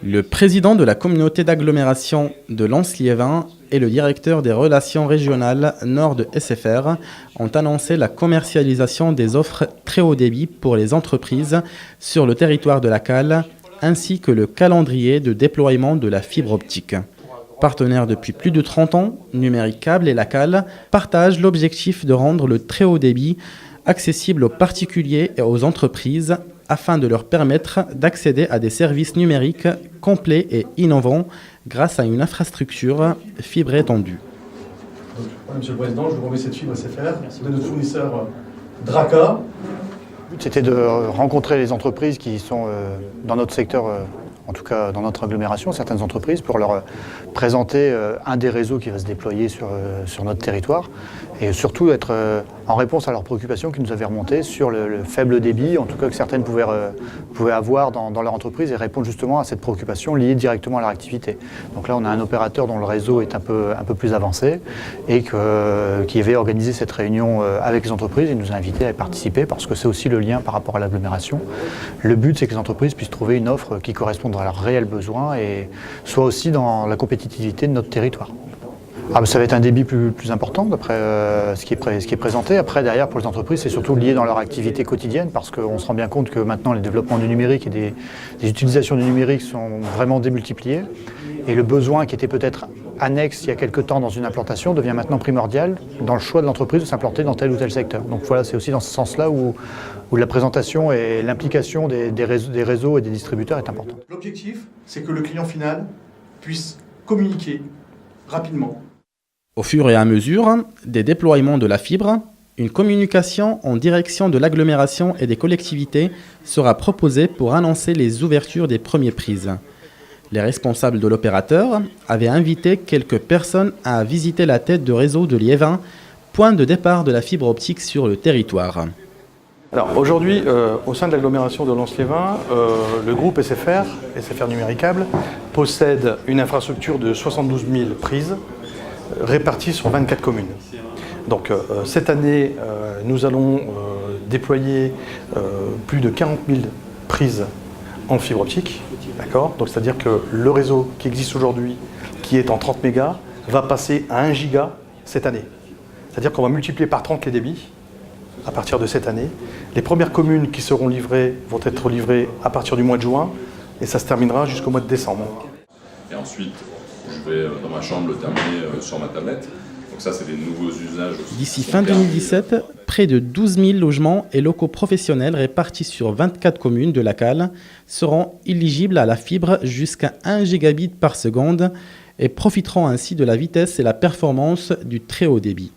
Le président de la communauté d'agglomération de Lens-Liévin et le directeur des relations régionales Nord de SFR ont annoncé la commercialisation des offres très haut débit pour les entreprises sur le territoire de la Cale, ainsi que le calendrier de déploiement de la fibre optique. Partenaires depuis plus de 30 ans, Numérique Câble et la Cale partagent l'objectif de rendre le très haut débit accessible aux particuliers et aux entreprises afin de leur permettre d'accéder à des services numériques complets et innovants grâce à une infrastructure fibre étendue. Monsieur le Président, je vous remets cette fibre SFR. Vous êtes notre fournisseur DRACA. Le but, c'était de rencontrer les entreprises qui sont dans notre secteur, en tout cas dans notre agglomération, certaines entreprises, pour leur présenter un des réseaux qui va se déployer sur notre territoire et surtout être en réponse à leurs préoccupations qui nous avaient remontées sur le faible débit, en tout cas que certaines pouvaient avoir dans leur entreprise et répondre justement à cette préoccupation liée directement à leur activité. Donc là, on a un opérateur dont le réseau est un peu plus avancé et qui avait organisé cette réunion avec les entreprises et nous a invités à y participer parce que c'est aussi le lien par rapport à l'agglomération. Le but, c'est que les entreprises puissent trouver une offre qui corresponde à leurs réels besoins et soit aussi dans la compétitivité de notre territoire. Ça va être un débit plus important d'après ce qui est présenté. Après, derrière, pour les entreprises, c'est surtout lié dans leur activité quotidienne parce qu'on se rend bien compte que maintenant, les développements du numérique et des utilisations du numérique sont vraiment démultipliés. Et le besoin qui était peut-être annexe il y a quelques temps dans une implantation devient maintenant primordial dans le choix de l'entreprise de s'implanter dans tel ou tel secteur. Donc voilà, c'est aussi dans ce sens-là où la présentation et l'implication des réseaux et des distributeurs est importante. L'objectif, c'est que le client final puisse communiquer rapidement. Au fur et à mesure des déploiements de la fibre, une communication en direction de l'agglomération et des collectivités sera proposée pour annoncer les ouvertures des premières prises. Les responsables de l'opérateur avaient invité quelques personnes à visiter la tête de réseau de Liévin, point de départ de la fibre optique sur le territoire. Alors aujourd'hui, au sein de l'agglomération de Lens-Liévin, le groupe SFR Numérique Câble, possède une infrastructure de 72 000 prises réparties sur 24 communes. Donc cette année, nous allons déployer plus de 40 000 prises en fibre optique. D'accord ? Donc c'est-à-dire que le réseau qui existe aujourd'hui, qui est en 30 mégas, va passer à 1 giga cette année. C'est-à-dire qu'on va multiplier par 30 les débits à partir de cette année. Les premières communes qui seront livrées vont être livrées à partir du mois de juin et ça se terminera jusqu'au mois de décembre. Et ensuite, je vais dans ma chambre le terminer sur ma tablette. Donc ça, c'est des nouveaux usages aussi. D'ici fin 2017, près de 12 000 logements et locaux professionnels répartis sur 24 communes de la Cale seront éligibles à la fibre jusqu'à 1 gigabit par seconde et profiteront ainsi de la vitesse et la performance du très haut débit.